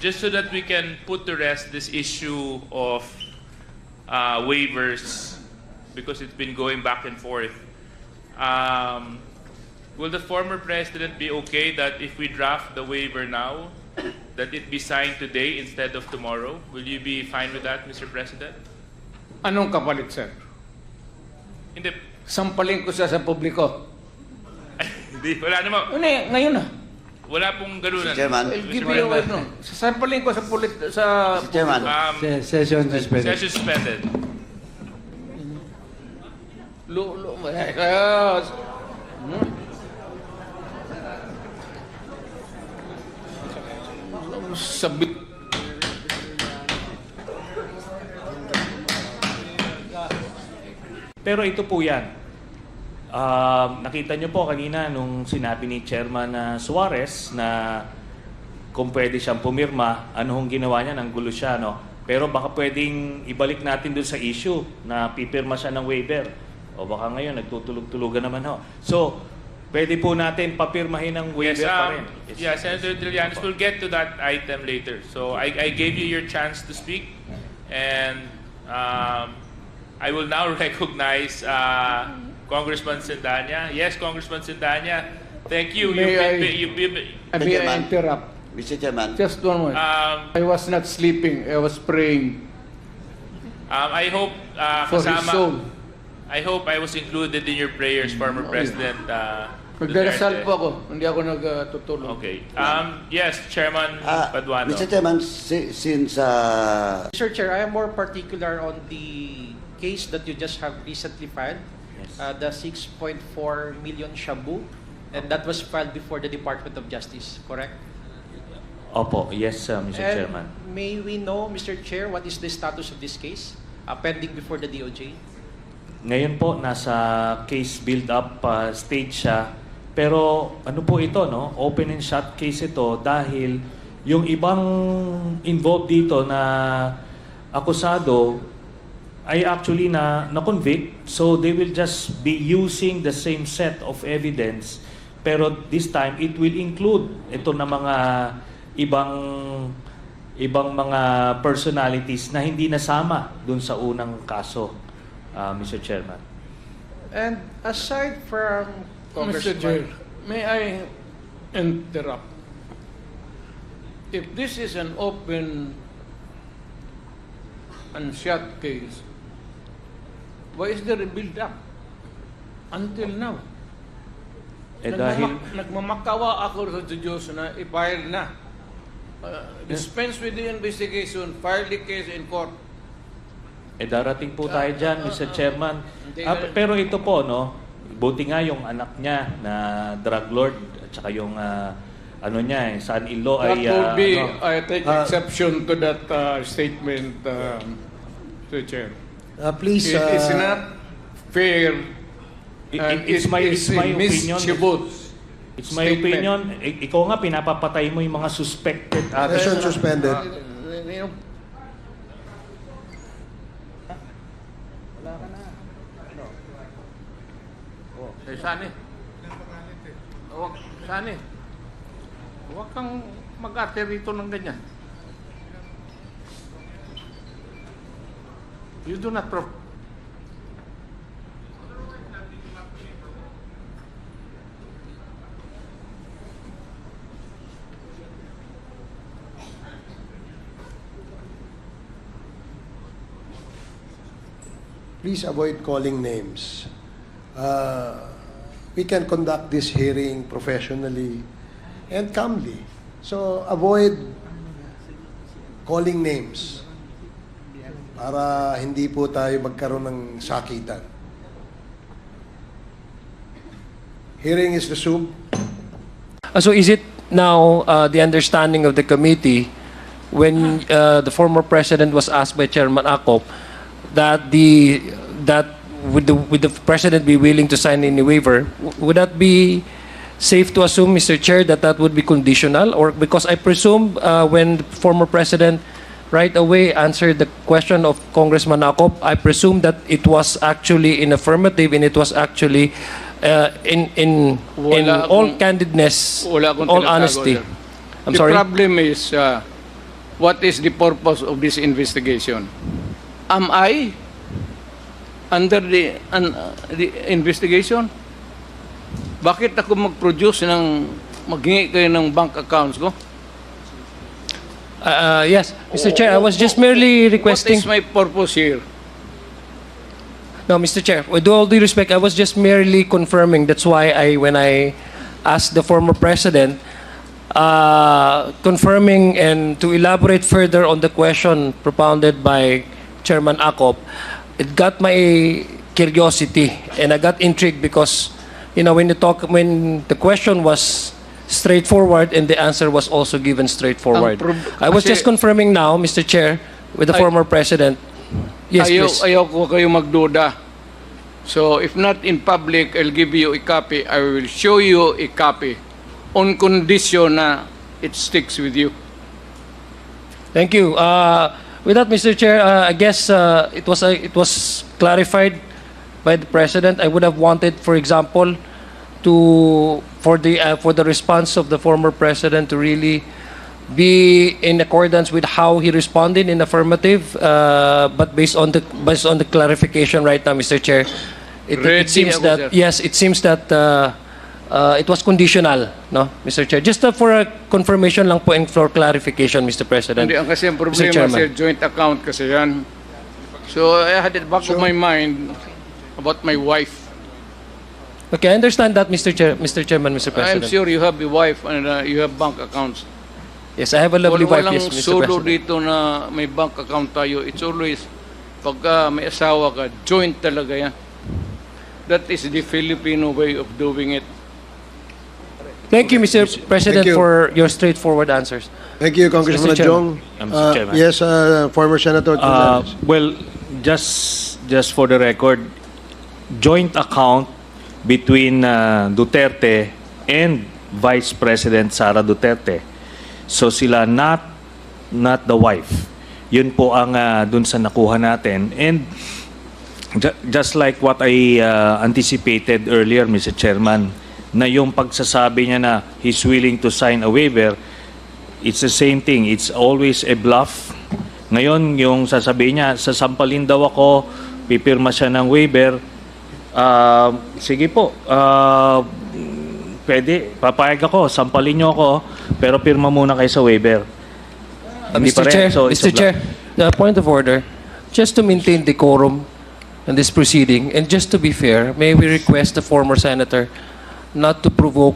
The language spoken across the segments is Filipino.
just so that we can put to rest this issue of waivers, because it's been going back and forth. Will the former president be okay that if we draft the waiver now, that it be signed today instead of tomorrow? Will you be fine with that, Mr. President? Anong kapalit, sir? Hindi. Sampalin ko siya sa publiko. Hindi. Wala naman. Ngayon na. Wala pong ganunan. Mr. Chairman. I'll give you ano. Sampalin ko sa Mr. Chairman. Session suspended. Session suspended. Sabi. Pero ito po yan. Nakita nyo po kanina nung sinabi ni Chairman Suarez na kung pwede siyang pumirma, ano hong ginawa niya, nang gulo siya, no? Pero baka pwedeng ibalik natin dun sa issue na pipirma siya ng waiver. O baka ngayon, nagtutulog-tulugan naman ho. So, pwede po natin papirmahin ng waiver pa rin. Yeah, Senator Trillanes, we'll get to that item later. So I gave you your chance to speak, and I will now recognize Congressman Sindanya. Yes, Congressman Sindanya. Thank you. May I interrupt? Mr. Chairman. Just one moment. I was not sleeping. I was praying I hope for his soul. I hope I was included in your prayers, former President. Nagdarasal Duterte. po ako. Hindi ako nagtutulog. Okay. Yes, Chairman Paduano. Mr. Chairman, since Mr. Chair, I am more particular on the case that you just have recently filed, the 6.4 million shabu, and that was filed before the Department of Justice, correct? Opo, yes, Mr. And Chairman. may we know, Mr. Chair, what is the status of this case pending before the DOJ? Ngayon po, nasa case build-up stage siya. Pero ano po ito, no? Open and shut case ito dahil yung ibang involved dito na akusado ay actually na-convict. So they will just be using the same set of evidence. Pero this time, it will include ito na mga ibang mga personalities na hindi nasama dun sa unang kaso, Mr. Chairman. And aside from Mr. Chair, may I interrupt? If this is an open and shut case, why is there a build-up until now? Dahil Nagmamakawa ako sa Diyos na i-file na. Dispense with the investigation, file the case in court. darating po tayo dyan, Mr. Chairman. Pero ito po, no, buti nga yung anak niya na drug lord at saka yung ano niya, son-in-law That ay will be, ano, I take exception to that statement, Mr. Chair. Please, It is not fair. And it's my opinion. mischievous It's my statement. opinion. Ikaw nga pinapapatay mo yung mga suspected. session suspended. Sani. Sani. Huwag kang mag-ate rito ng ganyan. You do not Please avoid calling names. We can conduct this hearing professionally and calmly. So avoid calling names para hindi po tayo magkaroon ng sakitan. Hearing is resumed. So is it now the understanding of the committee when the former president was asked by Chairman Acop that would the president be willing to sign any waiver? Would that be safe to assume, Mr. Chair, that that would be conditional? Or because I presume when the former president right away answered the question of Congressman Acop, I presume that it was actually in affirmative and it was actually in Wala all akong- candidness, wala akong all tinatago honesty. dyan. I'm The sorry. problem is, what is the purpose of this investigation? Am I under the investigation? Bakit ako mag-produce maghingi kayo ng bank accounts ko? Yes, Mr. Chair, I was just merely requesting... What is my purpose here? No, Mr. Chair, with all due respect, I was just merely confirming. That's why when I asked the former president, confirming and to elaborate further on the question propounded by Chairman Acop, it got my curiosity and I got intrigued because, when the question was straightforward and the answer was also given straightforward. I was just confirming now, Mr. Chair, with the former president. Yes, please. Ayaw ko kayo magduda. So, if not in public, I'll give you a copy. I will show you a copy on condition na it sticks with you. Thank you. With that, Mr. Chair, I guess it was clarified by the president. I would have wanted, for example, for the response of the former president to really be in accordance with how he responded in affirmative, but based on the clarification right now, Mr. Chair, it seems that it was conditional, no, Mr. Chair. Just for a confirmation lang po and for clarification, Mr. President. Hindi, ang kasi ang Mr. problema Chairman. sa joint account kasi yan. So, I had it back of my mind about my wife. Okay, I understand that, Mr. Chairman, Mr. I'm President. sure you have a wife and you have bank accounts. Yes, I have a lovely wife, yes, Walang Mr. solo President. dito na may bank account tayo. It's always, pagka may asawa ka, joint talaga yan. That is the Filipino way of doing it. Thank you, Mr. President, Thank you. for your straightforward answers. Thank you, Congressman Mr. Chairman. Adjong. Mr. Chairman. Yes, former Senator Gonzales. Well, just for the record, joint account between Duterte and Vice President Sara Duterte. So sila not the wife. Yun po ang dun sa nakuha natin. And just like what I anticipated earlier, Mr. Chairman, na yung pagsasabi niya na he's willing to sign a waiver, it's the same thing. It's always a bluff. Ngayon, yung sasabihin niya, sasampalin daw ako, pipirma siya ng waiver, sige po, pwede, papayag ako, sampalin niyo ako, pero pirma muna kayo sa waiver. Hindi Mr. pa rin. Chair, So, it's a Mr. Chair, the point of order, just to maintain decorum in this proceeding, and just to be fair, may we request the former senator not to provoke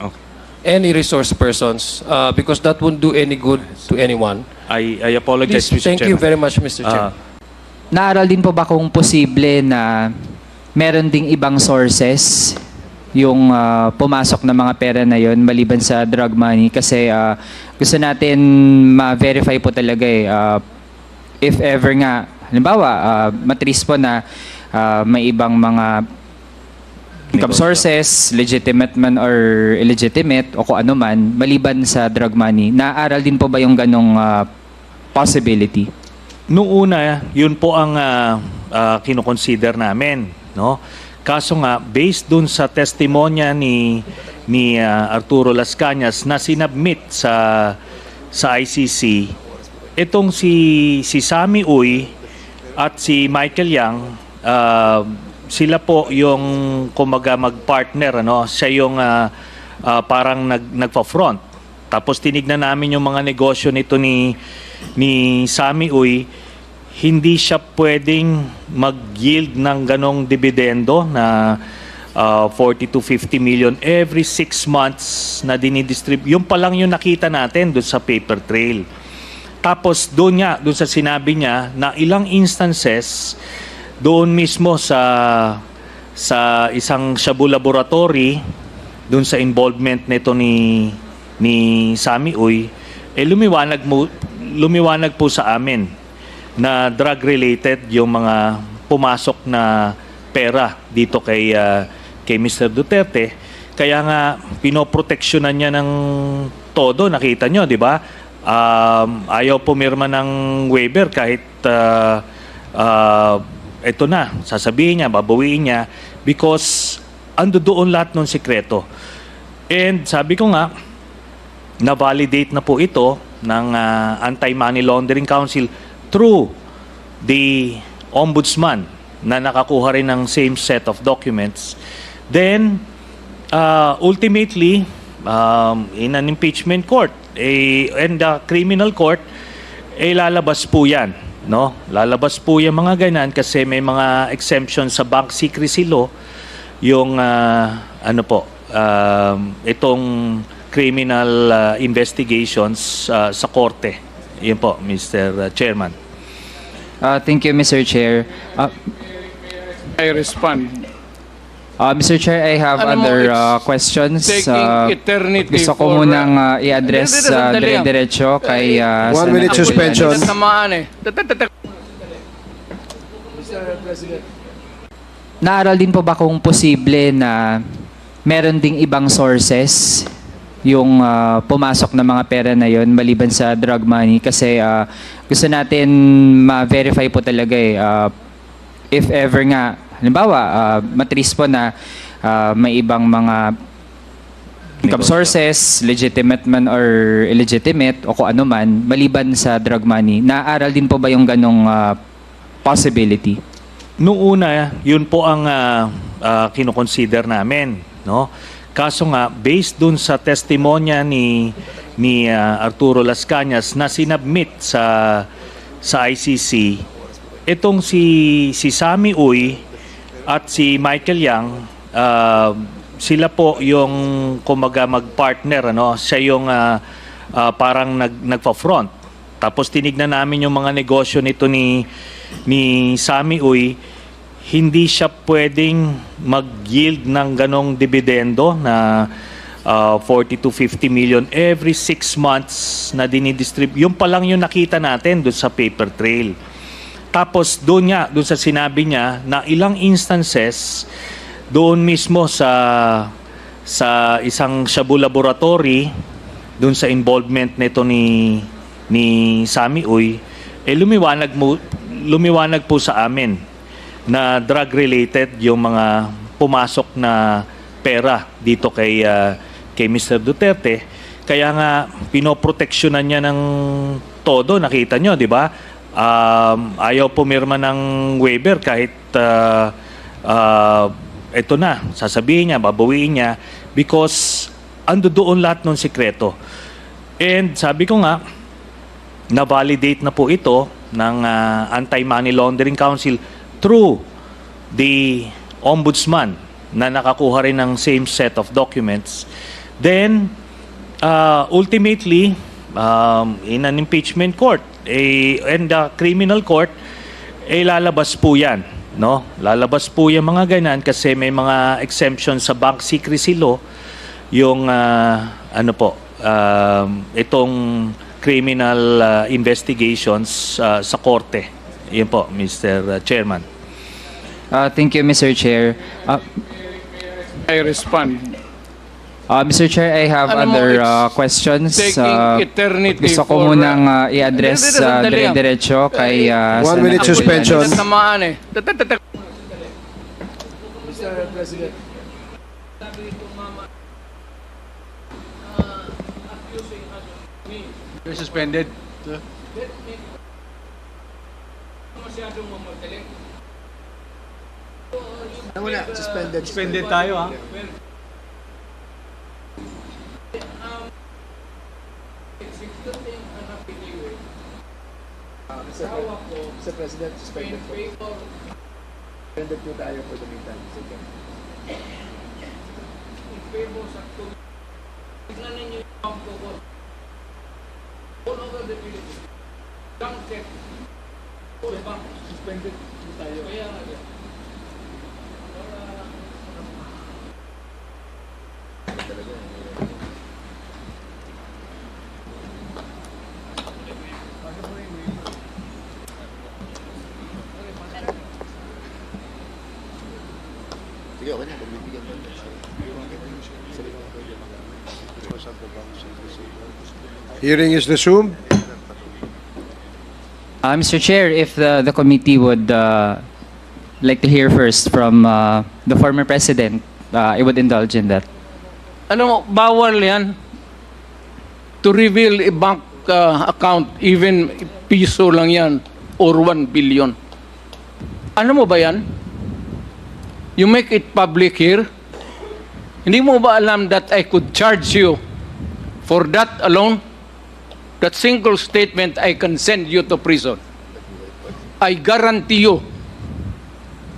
Okay. any resource persons because that won't do any good to anyone. I apologize, Please, Mr. thank you Chairman. very much, Mr. Chair. Naaral din po ba kung posible na meron ding ibang sources yung pumasok na mga pera na yon maliban sa drug money? Kasi gusto natin ma-verify po talaga if ever nga, halimbawa, matris po na may ibang mga income sources, legitimate man or illegitimate o kung ano man, maliban sa drug money. Naaral din po ba yung ganong possibility? Nung una, yun po ang kinoconsider namin, no? Kaso nga, based dun sa testimonya ni Arturo Las Cañas na sinabmit sa ICC, itong si Sammy Uy at si Michael Yang, sila po yung kumaga mag-partner, ano? Siya yung parang nagpa-front. Tapos tinignan namin yung mga negosyo nito ni Sammy Uy, hindi siya pwedeng mag-yield ng ganong dividendo na 40 to 50 million every 6 months na dinidistribute. Yung pa lang yung nakita natin doon sa paper trail. Tapos doon sa sinabi niya na ilang instances doon mismo sa isang Shabu laboratory, doon sa involvement nito ni Sammy Uy, lumiwanag po sa amin na drug related yung mga pumasok na pera dito kay Mr. Duterte. Kaya nga pinoproteksyonan niya ng todo, nakita nyo, di ba? Ayaw pumirma ng waiver kahit ito na, sasabihin niya, babawiin niya because ando doon lahat ng sikreto. And sabi ko nga, na-validate na po ito ng Anti-Money Laundering Council through the Ombudsman na nakakuha rin ng same set of documents. Then, ultimately, in an impeachment court and the criminal court, lalabas po yan. No? Lalabas po yung mga ganan kasi may mga exemption sa bank secrecy law yung itong criminal investigations sa korte. Yun po, Mr. Chairman. Thank you, Mr. Chair. I respond. Mr. Chair, I have Alam mo, other it's questions. taking eternity Gusto ko for, munang i-address Sandali lang. dire-diretso kay 1 minute Senator suspension. Llanes. Tamaan eh. Naaral din po ba kung posible na meron ding ibang sources yung pumasok na mga pera na yon maliban sa drug money? Kasi gusto natin ma-verify po talaga if ever nga, halimbawa, matris po na may ibang mga income sources, legitimate man or illegitimate o kung ano man, maliban sa drug money. Naaral din po ba yung ganong possibility? Nung una, yun po ang kinoconsider namin, no? Kaso nga, based dun sa testimonya ni Arturo Las Cañas na sinabmit sa ICC, itong si Sammy Uy at si Michael Yang, sila po yung kumaga mag-partner, ano? Siya yung parang nagpa-front. Tapos tinignan namin yung mga negosyo nito ni Sammy Uy, hindi siya pwedeng mag-yield ng ganong dividendo na 40 to 50 million every 6 months na dinidistribute. Yung pa lang yung nakita natin doon sa paper trail. Tapos doon sa sinabi niya na ilang instances doon mismo sa isang Shabu laboratory, doon sa involvement nito ni Sammy Uy, lumiwanag po sa amin na drug-related yung mga pumasok na pera dito kay Mr. Duterte. Kaya nga, pinoproteksyonan niya ng todo. Nakita nyo, di ba? Ayaw pumirma ng waiver kahit ito na, sasabihin niya, babawiin niya because ando doon lahat ng sikreto. And sabi ko nga, na-validate na po ito ng Anti-Money Laundering Council through the Ombudsman na nakakuha rin ng same set of documents. Then, ultimately, in an impeachment court and the criminal court, lalabas po yan. No? Lalabas po yung mga ganan kasi may mga exemption sa bank secrecy law yung itong criminal investigations sa korte. Yun po, Mr. Chairman. Thank you, Mr. Chair. I respond. Mr. Chair, I have Alam mo, other it's questions. taking eternity Gusto ko for, munang i-address Sandali lang. dire-diretso kay 1 minute Senator suspension. Llanes. Tamaan eh. You're suspended. Wala, suspended. Suspended tayo, ha? Mr. President, suspended po. Suspended po tayo for the meantime. Sige. Suspended po tayo. Sige, okay na. Pagbibigyan mo. Hearing is resumed. Mr. Chair, if the committee would like to hear first from the former president, I would indulge in that. Ano mo, bawal yan to reveal a bank account, even piso lang yan, or 1 billion. Ano mo ba yan? You make it public here. Hindi mo ba alam that I could charge you for that alone? That single statement, I can send you to prison. I guarantee you.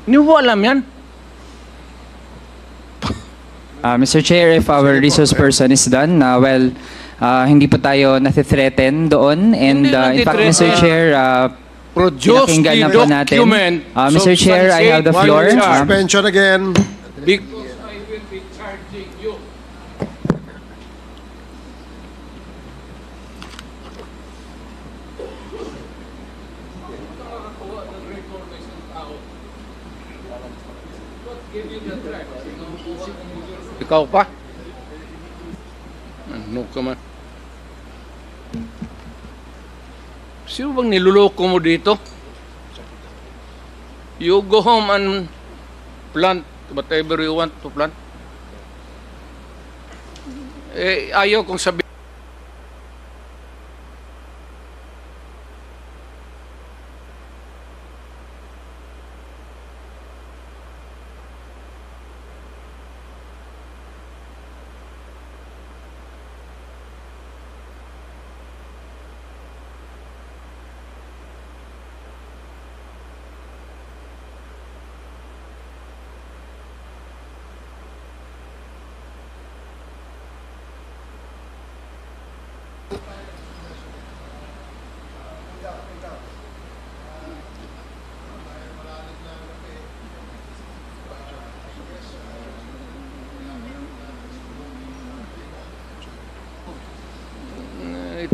Hindi mo ba alam yan? Mr. Chair, if our resource person is done, hindi po tayo nathi-threaten doon. And Hindi in fact, nathi-threaten. Mr. Chair, Produce pinakinggan the na po natin. document. Mr. Chair, I have the substantiate floor. what you charge. Suspension again. Because I will be charging you. Ikaw pa? Ano ka man? Sino bang niluloko mo dito? You go home and plant whatever you want to plant. Ayaw kong sabihin.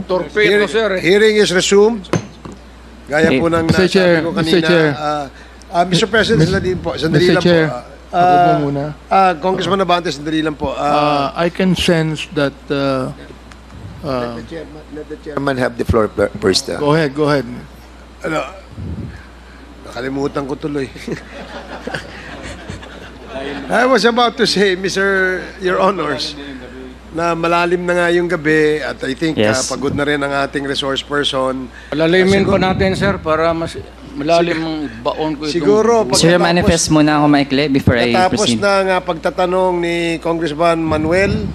Torpedo, sir. Hearing is resumed. Gaya po ng Mr. Chair, nasabi ko Mr. kanina. Chair. Mr. President, sandali po. Sandali Mr. lang Chair, po. ako po muna. Congressman Abante, sandali lang po. I can sense that... Let the chairman have the floor first. go ahead, go ahead. Ano, nakalimutan ko tuloy. I was about to say, Your Honors, na malalim na nga yung gabi at I think Yes. pagod na rin ang ating resource person. Palalimin pa natin, sir, para mas malalim ang baon ko itong... Siguro, Sir, manifest muna ako maikli before I Tapos proceed. na nga pagtatanong ni Congressman Manuel,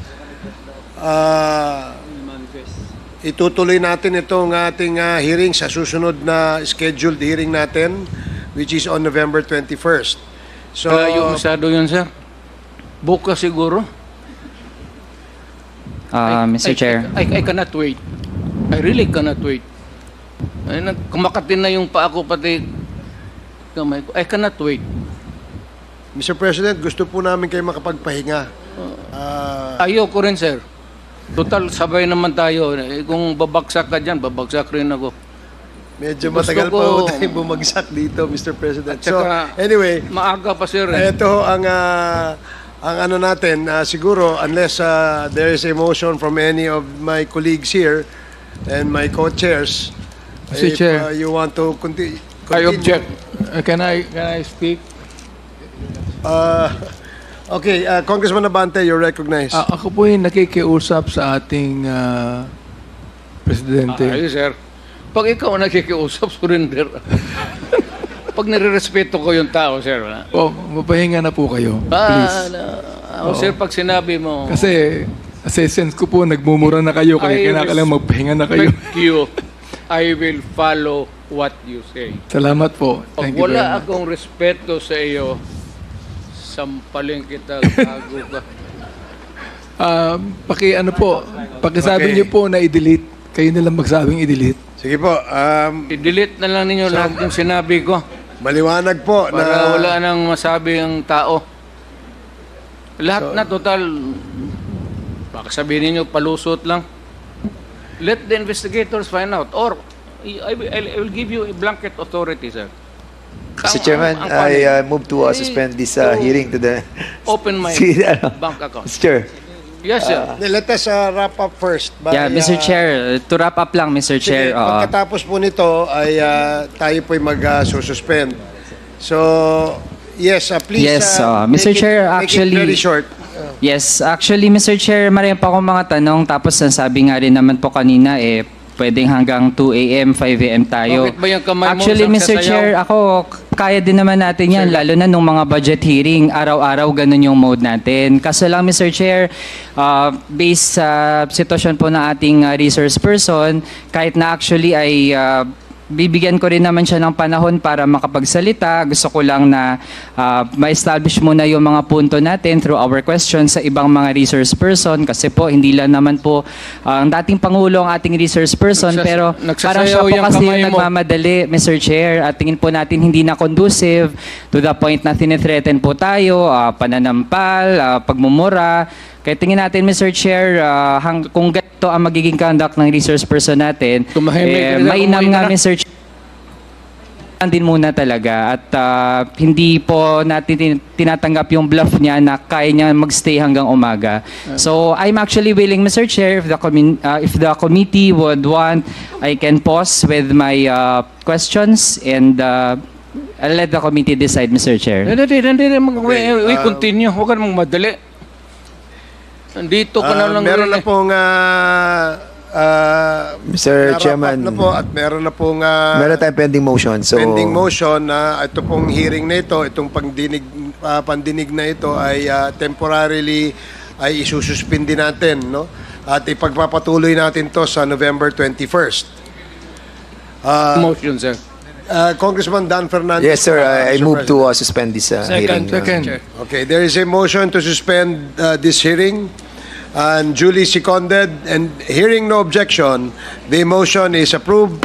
itutuloy natin itong ating hearing sa susunod na scheduled hearing natin, which is on November 21st. So, Malayo masyado yun, sir. Bukas siguro. Mr. Chair. I cannot wait. I really cannot wait. Ay, kumakatin na yung paa ko pati kamay ko. I cannot wait. Mr. President, gusto po namin kayo makapagpahinga. Ayaw ko rin, sir. Total, sabay naman tayo. Kung babagsak ka dyan, babagsak rin ako. Medyo Gusto matagal pa ko- po tayo bumagsak dito, Mr. President. At So, saka- anyway, Maaga pa, sir. ito ang ano natin, siguro unless there is a motion from any of my colleagues here and my co-chairs, Mr. if Chair. you want to continue. I object. Can I speak? Okay, Congressman Abante, you're recognized. Ako po yung nakikiusap sa ating presidente. Ayos, sir. Pag ikaw ang nakikiusap, surrender. Pag nire-respeto ko yung tao, sir. Wala. Mapahinga na po kayo, please. Sir, pag sinabi mo, Kasi, sense ko po, nagmumura na kayo, kaya I kailangan magpahinga na kayo. respect you, I will follow what you say. Salamat po. Pag Thank you very wala much. akong respeto sa iyo, sampalin kita, gago ka. Pakisabi Okay. niyo po na i-delete. Kayo na lang magsabing i-delete. Sige po, I-delete na lang ninyo lahat yung sinabi ko maliwanag po para na wala nang masabi ang tao. Lahat na total, baka sabihin ninyo, palusot lang. Let the investigators find out. Or, I will give you a blanket authority, sir. Mr. Chairman, I move to suspend this hearing to the... Open my See, bank account. Mr. Chair, Yes, sir. let us wrap up first. Yeah, Mr. Chair, to wrap up lang, Mr. Sige, Chair. pagkatapos po nito ay tayo po'y mag-suspend. So, yes, please. Yes, make Mr. it- Chair, make it actually- very short. Yes, actually, Mr. Chair, marami pa akong mga tanong. Tapos nasabi nga rin naman po kanina, pwedeng hanggang 2 a.m., 5 a.m. tayo. Bakit ba yung kamay mo Actually, isang Mr. sasayaw? Chair, ako, kaya din naman natin yan, lalo na nung mga budget hearing, araw-araw ganun yung mode natin. Kaso lang, Mr. Chair, based sa sitwasyon po ng ating resource person, kahit na actually ay bibigyan ko rin naman siya ng panahon para makapagsalita. Gusto ko lang na ma-establish muna yung mga punto natin through our questions sa ibang mga resource person kasi po hindi lang naman po ang dating Pangulo ang ating resource person pero parang siya po yung kasi kamay yung mo. nagmamadali, Mr. Chair, at tingin po natin hindi na conducive to the point na tinithreaten po tayo, pananampal, pagmumura. Kaya tingin natin, Mr. Chair, kung ganito ang magiging conduct ng resource person natin, Tumahimik ka na, mainam kumain nga, ka na. Mr. Chair, din muna talaga at hindi po natin tinatanggap yung bluff niya na kaya niya magstay hanggang umaga. So I'm actually willing, Mr. Chair, if the committee would want, I can pause with my questions and I'll let the committee decide, Mr. Chair. We continue. Huwag ka namang madali. Nandito ka na lang. Meron na pong Mr. narap Chairman, up na po at meron na pong meron tayong pending motion. So, pending motion na ito pong hearing na ito, itong pandinig na ito ay temporarily ay isususpindi natin, no? At ipagpapatuloy natin to sa November 21st. Motion, sir. Congressman Dan Fernandez. yes, sir. I Mr. move President. to suspend this hearing. Second. Okay, there is a motion to suspend this hearing and duly seconded, and hearing no objection, the motion is approved.